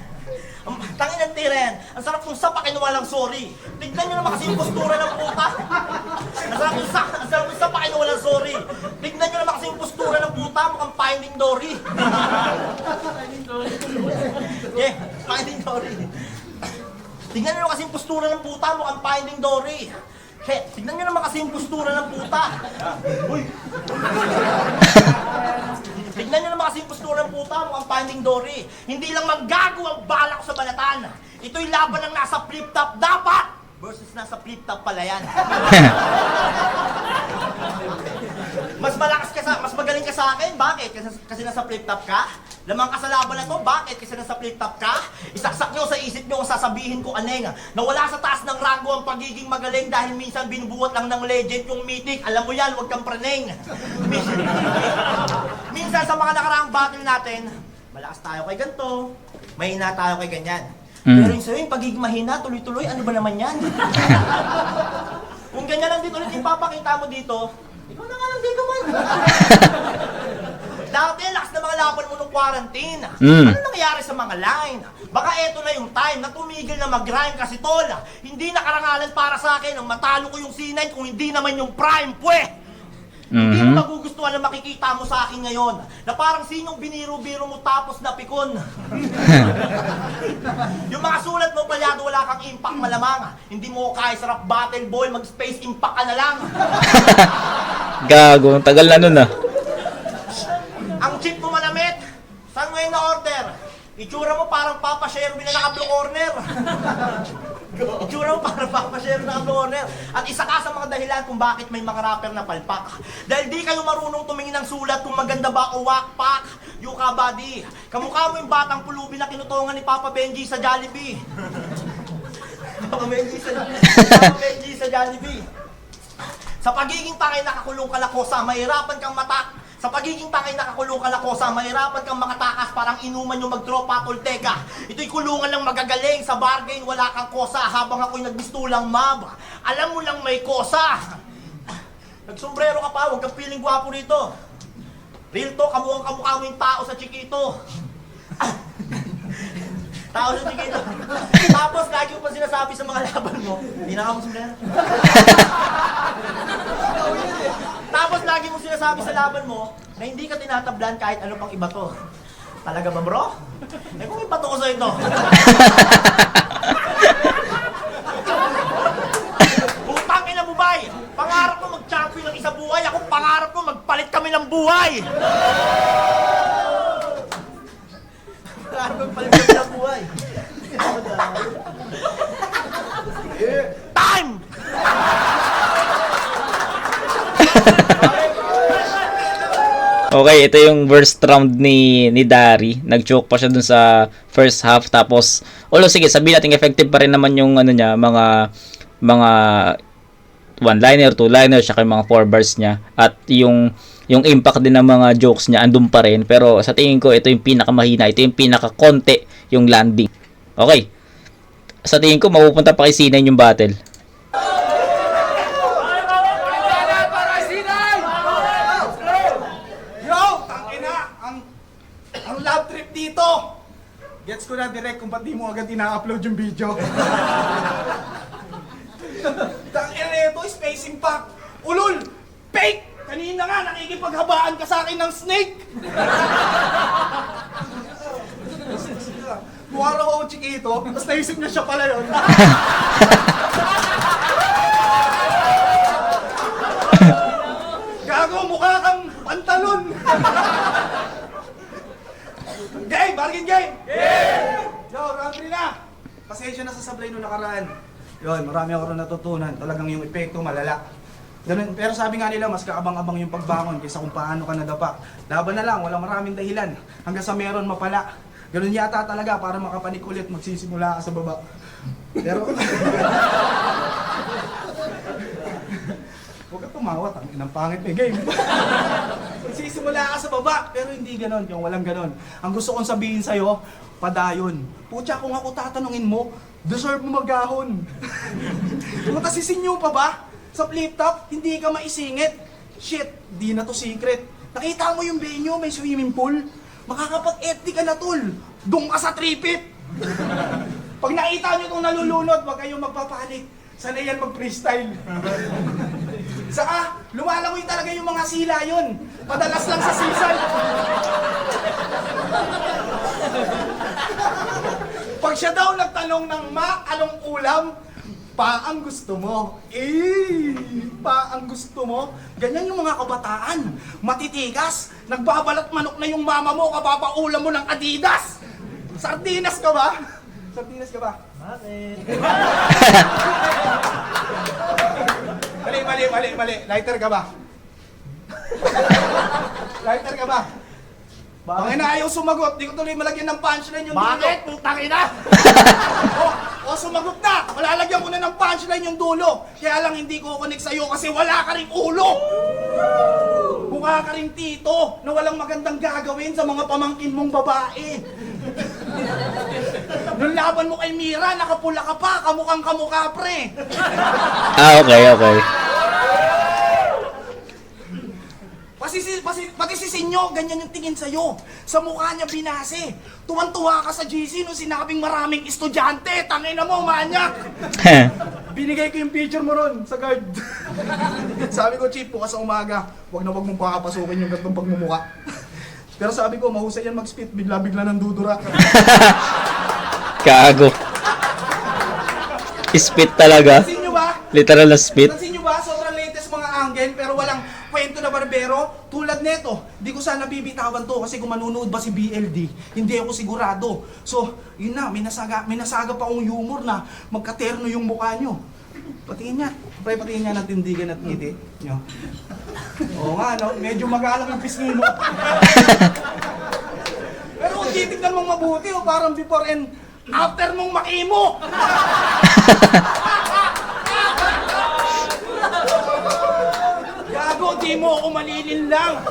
Tangin ng tira yan. Ang sarap kung sapakin walang sorry. Tignan nyo naman kasi yung postura ng puta. Ang sarap kung sapakin walang sorry. Tignan nyo naman kasi yung postura ng puta, mukhang Finding Dory. Yeah, Finding Dory. Tignan nyo naman kasi yung postura ng puta, mukhang Finding Dory. Tignan nyo naman kasi yung postura ng puta. Uy! Tignan nyo naman kasi yung postura ng puta, mukhang Finding Dory. Hindi lang manggago ang balak ko sa balatan. Ito'y laban ng nasa flip-top dapat! Versus nasa flip-top pala yan. Mas magaling ka sa akin. Bakit? Kasi nasa flip-top ka? Lamang ka sa laban na to. Bakit? Kasi nasa flip-top ka? Isaksak nyo sa isip nyo kung sasabihin ko, Aneng, na wala sa taas ng rango ang pagiging magaling dahil minsan binubuhat lang ng legend yung mythic. Alam mo yan, huwag kang praneng. Minsan sa mga nakaraang battle natin, malakas tayo kay ganito, mahina tayo kay ganyan. Pero yung sa'yo, yung pagiging mahina, tuloy-tuloy, ano ba naman yan? Kung ganyan lang din ulit yung papakita mo dito, ikaw na nga lang din naman. Dati, lakas na mga laban mo nung quarantine. Ano nangyayari sa mga line? Baka eto na yung time na tumigil na mag-grind kasi tol. Hindi na karangalan para sa akin ang matalo ko yung C9 kung hindi naman yung prime, pwe! Hindi mo magugustuhan na makikita mo sa akin ngayon na parang sinong biniro-biro mo tapos napikon. Yung mga sulat mo palyado wala kang impact malamang. Hindi mo kaya sarap battle boy, mag-space impact ka na lang.
Gago, ang tagal na nun ah.
Ang chip mo manamit, saan ngayon na order? Itsura mo parang Papa Sherwin na naka-blue corner. Itsura mo parang Papa Sherwin na naka-blue corner. At isa ka sa mga dahilan kung bakit may mga rapper na palpak. Dahil di kayo marunong tumingin ng sulat kung maganda ba o wakpak. Yuka buddy, kamukha mo yung batang pulubi na kinutungan ni Papa Benji sa Jollibee. Papa Benji sa Jollibee. Sa pagiging tangay nakakulong ka lakosa, mahirapan kang matak. Sa pagiging tangay nakakulong ka lakosa, mahirapan kang makatakas parang inuman yung magtropa tolteka. Ito'y kulungan lang magagaling, sa bargain wala kang kosa. Habang ako'y nagbistulang mab, alam mo lang may kosa. Nagsombrero ka pa, huwag kang feeling gwapo rito. Real to, kamukhang kamukha mo yung tao sa Chiquito. Tao sa Chiquito. Tapos lagi mo pa sinasabi sa mga laban mo, hindi na ako sombrero. Tapos lagi mo sinasabi sa laban mo na hindi ka tinatablan kahit ano pang iba to. Talaga ba, bro? Eh kung iba to ko sa ito. Putang ina bubay! Pangarap ko mag-champion ng isa buhay. Ako pangarap ko magpalit kami ng buhay. Pangarap ko magpalit kami ng buhay. Time!
Okay, ito yung first round ni Dari. Nag-choke pa siya dun sa first half. Tapos, sige, sabihin natin effective pa rin naman yung ano niya, mga one-liner, two-liner, saka yung mga four bars niya. At yung impact din ng mga jokes niya andun pa rin. Pero sa tingin ko, ito yung pinakamahina. Ito yung pinaka-konti yung landing. Okay. Sa tingin ko, mapupunta pa kay C9 yung battle.
Ang love trip dito! Gets ko na direct kung ba't di mo agad ina-upload yung video. Tangina na ito, spacing pack! Ulul! Fake! Kanina nga, nakikipaghabaan ka sa akin ng snake! Mukha raw ako Chiquito, tapos naisip niya siya pala yun. Gago, mukha kang pantalon! Game! Bargain game! Game! Yo, round 3 na! Pasensya na sa sablay nung nakaraan. Yun, marami ako rin natutunan. Talagang yung epekto malala. Ganun, pero sabi nga nila, mas kaabang-abang yung pagbangon kaysa kung paano ka nadapa. Laban na lang, walang maraming dahilan. Hanggang sa meron mapala. Ganun yata talaga para makapanik ulit, magsisimula ka sa baba. Pero... Huwag ka tumawa, ang pangit may game. Magsisimula ka sa baba, pero hindi ganon, yung walang ganon. Ang gusto kong sabihin sa'yo, padayon. Putya, kung ako tatanungin mo, deserve mo magahon. Kung tasisinyo pa ba? Sa flip top, hindi ka maisingit. Shit, di na to secret. Nakita mo yung venue, may swimming pool. Makakapag-empty ka na tol. Doon ka sa tripit. Pag nakita nyo itong nalulunod, wag kayong magpapanik. Sanay yan mag-freestyle. Saka, lumalangoy talaga yung mga sila yun. Madalas lang sa season. Pag siya daw nagtanong ng anong ulam, pa ang gusto mo. Pa ang gusto mo. Ganyan yung mga kabataan. Matitikas. Nagbabalat manok na yung mama mo, kapapaulam mo ng Adidas. Sardinas ka ba? Sardinas ka ba? Mali. Lighter ka ba? Lighter ka ba? Bakit na ayaw sumagot? Di ko tuloy malagyan ng punchline yung dulo.
Bakit? Putang ina!
O sumagot na! Malalagyan ko na ng punchline yung dulo. Kaya lang hindi ko connect sa'yo kasi wala ka ring ulo! Mukha ka ring tito na walang magandang gagawin sa mga pamangkin mong babae. Nung laban mo kay Mira, nakapula ka pa, kamukhang kamukha pre.
Okay.
Pati si Sinyo, ganyan yung tingin sa'yo. Sa mukha niya binase. Tuwan-tuwa ka sa GC nung sinabing maraming estudyante. Tangina mo, manyak! Binigay ko yung picture mo ron sa guard. Sabi ko, Chief, bukas sa umaga, wag na wag mong pakapasukin yung gantong pagmumukha. Pero sabi ko, mahusay yan mag-spit, bigla-bigla nang dudura.
Kago. Spit talaga.
Pansin nyo ba?
Literal na spit.
Pansin nyo ba? Sobrang latest mga angle, pero walang kwento na barbero. Tulad neto, di ko sana bibitawan to kasi kung manunood ba si BLD, hindi ako sigurado. So, yun na, may nasaga pa akong humor na magkaterno yung mukha nyo. Patingin niya. Patingin niya ng tindigan at ngiti nyo. Oo nga, no? Medyo magalang yung pisngi mo. Pero kung titignan mong mabuti, parang before and after mong makimo. Gago, di mo ako malilin lang.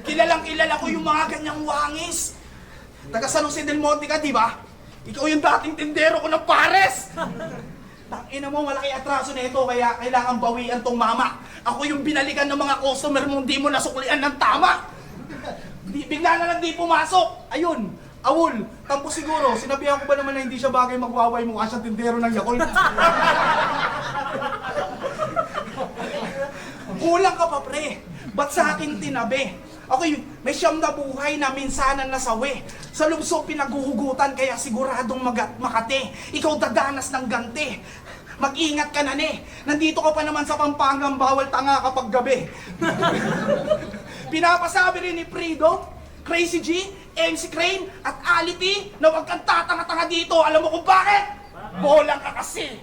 Kilalang kilala ko yung mga ganyang wangis. Taga San Jose del Monte ka, di ba? Ikaw yung dating tindero ko ng pares. Tangina mo, malaki atraso na ito, kaya kailangan bawian tong mama. Ako yung binalikan ng mga customer mong di mo nasuklian ng tama. Bigla na lang di pumasok. Ayun, awol, tampo siguro. Sinabihan ko ba naman na hindi siya bagay magwaway mukha siyang tindero ng Yakult? Kulang ka pa pre, ba't sa akin tinabi? Ako may siyam na buhay na minsanan nasawi. Sa lubso pinaguhugutan kaya siguradong makate. Ikaw dadanas ng ganti. Mag-ingat ka na ne. Nandito ka pa naman sa Pampangang bawal tanga kapag gabi. Pinapasabi rin ni Freedom, Crazy G, MC Crane at Ali P na wag kang tatanga-tanga dito. Alam mo kung bakit? Bolang ka kasi.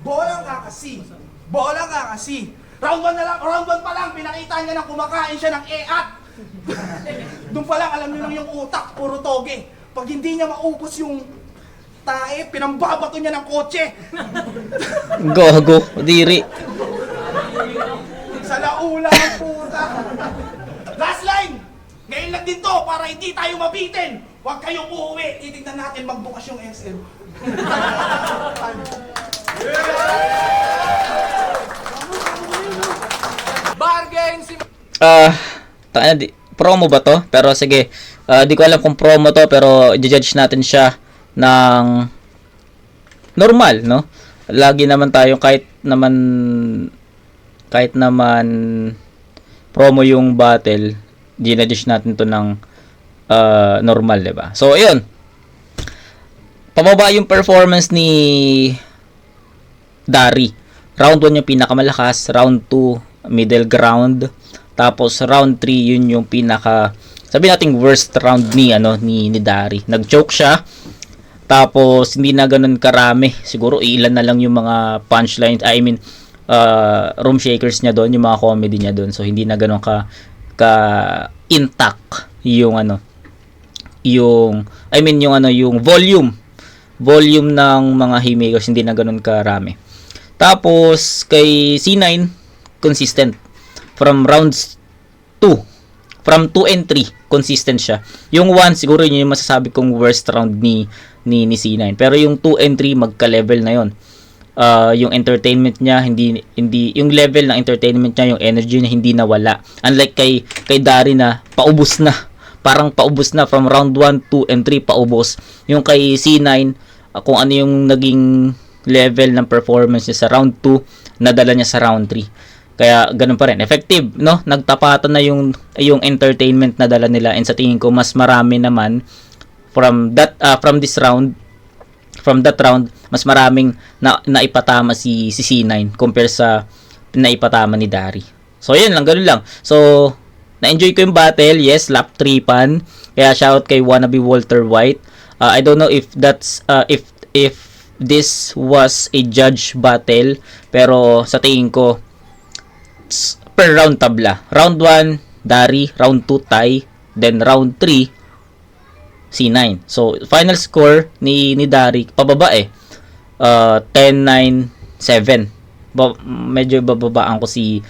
Bolang ka kasi. Round 1 pa lang, pinakita niya na kumakain siya ng eat. Doon pa lang, alam niyo lang yung utak, puro toge. Pag hindi niya maubos yung tae, pinambabato niya ng kotse.
Gogo, diri.
Sa laula ang puta. Last line! Ngayon lang din to, para hindi tayo mabitin. Huwag kayong uuwi. Titignan natin magbukas yung SM.
Bargain si...
Promo ba to? Pero sige, di ko alam kung promo to, pero i-judge natin siya ng normal, no? Lagi naman tayo kahit naman promo yung battle, ginadish natin to ng normal, diba? So, ayun. Pababa yung performance ni Dari. Round 1 yung pinakamalakas, round 2 middle ground, tapos round 3 yun yung pinaka, sabi nating worst round ni Dari. Nag-choke siya. Tapos hindi na ganoon karami. Siguro ilan na lang yung mga punchlines. room shakers niya doon, yung mga comedy niya doon. So hindi na ganoon ka intact yung yung yung volume ng mga haymakers, hindi na ganoon karami. Tapos kay C9, consistent from rounds 2 and 3, consistent siya. Yung 1 siguro yun yung masasabi kong worst round ni C9, pero yung 2 and 3 magka-level na yon. Yung entertainment niya hindi yung level ng entertainment niya, yung energy niya hindi nawala, unlike kay Dari na paubos na, parang paubos na from round 1, 2 and 3, paubos. Yung kay C9, kung ano yung naging level ng performance niya sa round 2, nadala niya sa round 3. Kaya ganun pa rin, effective, no? Nagtapatan na yung entertainment na dala nila, and sa tingin ko mas marami naman from that round, mas maraming naipatama si C9 compare sa naipatama ni Dari. So yun lang, ganun lang. So na-enjoy ko yung battle. Yes, lap 3 pan. Kaya shoutout kay wannabe Walter White. I don't know if that's if this was a judge battle, pero sa tingin ko per round tabla. Round 1 Dari, round 2 Ty, then round 3 C9. So final score ni Dari pababa 10-9-7. Medyo bababaan ko si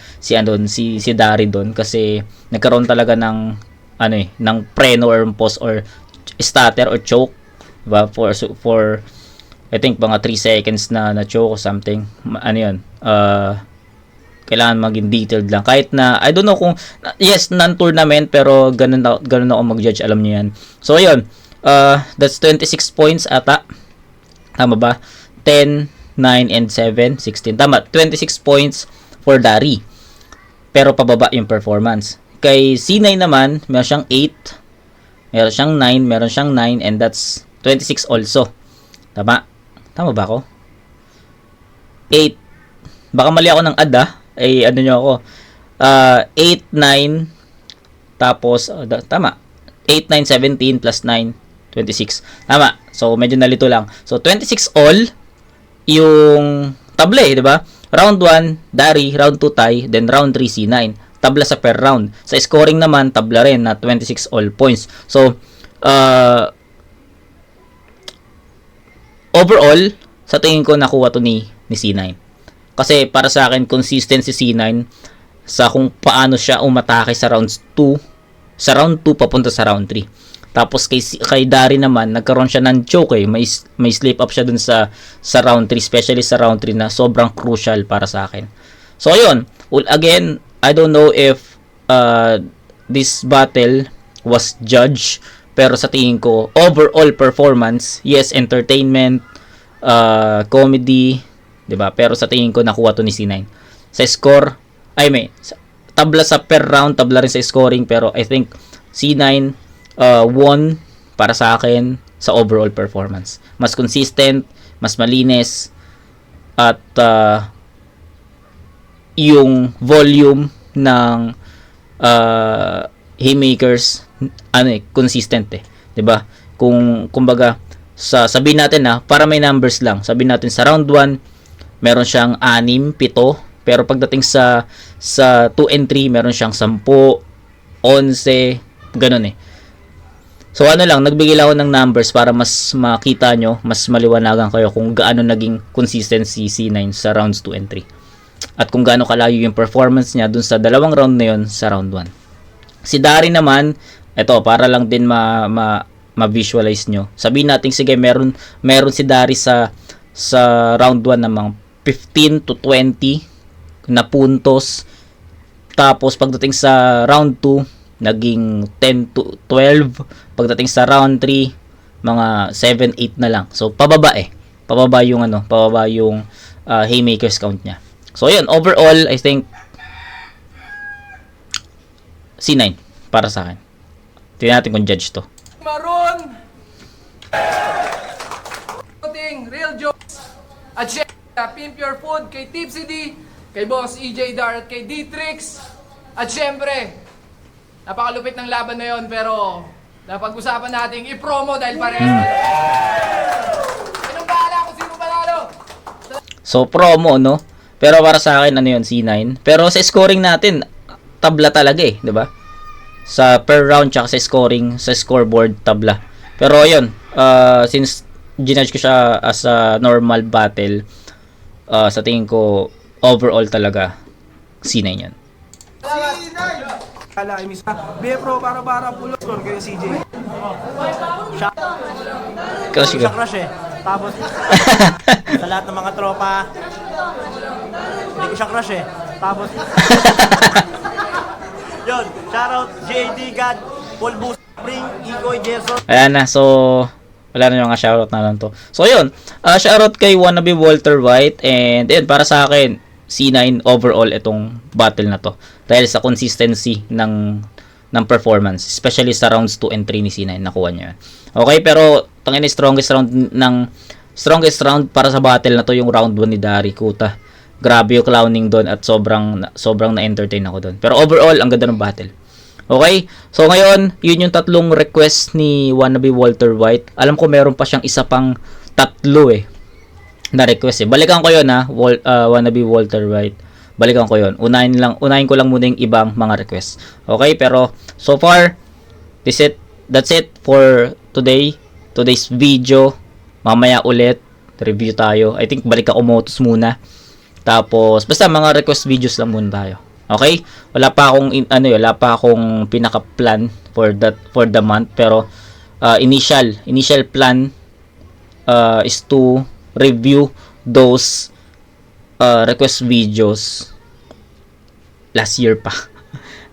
Dari doon kasi nagkaroon talaga ng ng preno or pause or stutter or choke, diba? For I think mga 3 seconds na choke or something. Kailangan maging detailed lang. Kahit na, I don't know kung, yes, non-tournament, pero ganun ako mag-judge, alam niyo yan. So, ayun. That's 26 points ata. Tama ba? 10, 9, and 7, 16. Tama, 26 points for Dari. Pero pababa yung performance. Kay C9 naman, meron siyang 8, meron siyang 9, meron siyang 9, and that's 26 also. Tama? Tama ba ako? 8. Baka mali ako ng add ay nyo ako. 8, 9, tapos, tama. 8, 9, 17 plus 9, 26. Tama. So, medyo nalito lang. So, 26 all yung table, di ba? Round 1, Dari. Round 2, Ty. Then, round 3, C9. Tabla sa per round. Sa scoring naman, tabla rin na 26 all points. So, overall, sa tingin ko nakuha to ni C9. Kasi para sa akin, consistent si C9 sa kung paano siya umatake sa rounds 2, sa round 2 papunta sa round 3. Tapos kay Dari naman, nagkaroon siya ng choke may slip up siya dun sa round 3, especially sa round 3 na sobrang crucial para sa akin. So ayun, again, I don't know if this battle was judged, pero sa tingin ko, overall performance, yes, entertainment, comedy, diba? Pero sa tingin ko nakuha to ni C9. Sa score, tabla sa per round, tabla rin sa scoring, pero I think C9 won para sa akin sa overall performance. Mas consistent, mas malinis, at yung volume ng haymakers consistent diba? Kumbaga sabihin natin para may numbers lang. Sabihin natin sa round 1 meron siyang 6, 7, pero pagdating sa 2 and 3 meron siyang 10, 11, ganun So nagbigay lang ako ng numbers para mas makita nyo, mas maliwanagan kayo kung gaano naging consistency C9 sa rounds 2 and 3. At kung gaano kalayo yung performance niya dun sa dalawang round na yun sa round 1. Si Dari naman, para lang din ma-visualize nyo. Sabihin natin, sige, meron si Dari sa round 1 namang 15 to 20 na puntos. Tapos pagdating sa round 2, naging 10 to 12. Pagdating sa round 3, mga 7, 8 na lang. So pababa Pababa yung haymakers count niya. So yun, overall I think C9 para sa akin. Tingnan natin kung judge to.
Maroon! Real jokes! At syempre, Pimp Your Food, kay Tipsy D, kay Boss EJ Dar at kay D-Trix. At syempre, napakalupit ng laban na yon, pero napag-usapan nating i-promo dahil parehas. Anong bahala kung sino panalo?
So promo, no? Pero para sa akin, ano yun, C9. Pero sa scoring natin, tabla talaga eh, di ba? Sa per round, tsaka sa scoring, sa scoreboard, tabla. Pero yun, since ginudge ko siya as a normal battle, sa tingin ko, overall talaga, C9 yan.
Kala kay Miss Befro, para pulo. Score kayo, CJ.
Crush
Hindi ko
ko.
siya crush eh. Tapos, sa lahat ng mga tropa, hindi ko siya crush eh. Tapos, yun, shoutout JD God, Paul Bus, Spring, Ikoy, Gerson.
Ayan na, so wala na yung mga shoutout na lang to. So yun, shoutout kay Wannabe Walter White, and yun, para sa akin, C9 overall itong battle na to. Dahil sa consistency ng performance, especially sa rounds 2 and 3 ni C9, nakuha niya. Okay, pero tangin strongest round para sa battle na to yung round 1 ni Dari Kuta. Grabe yung clowning doon at sobrang na-entertain ako doon. Pero overall, ang ganda ng battle. Okay? So ngayon, yun yung tatlong request ni Wannabe Walter White. Alam ko meron pa siyang isa pang tatlo na request eh. Balikan ko yun Wannabe Walter White. Balikan ko yun. Unahin ko lang muna yung ibang mga request. Okay? Pero so far, that's it for today's video. Mamaya ulit, review tayo. I think balik ako Motos muna. Tapos, basta mga request videos lang muna tayo. Okay? Wala pa akong pinaka-plan for the month, pero initial plan is to review those request videos last year pa.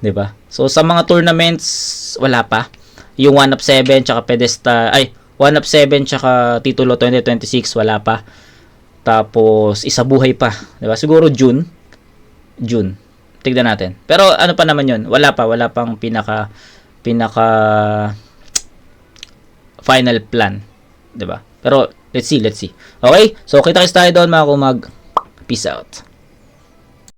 'Di ba? So sa mga tournaments wala pa. Yung 1 up 7 tsaka Pedestal 1 up 7 tsaka Titulo 2026 wala pa. Tapos isa buhay pa, 'di ba? Siguro June. Tignan natin. Pero ano pa naman 'yon? Wala pang pinaka final plan, 'di ba? Pero let's see. Okay? So kita-kits tayo doon mga kumag. Peace out.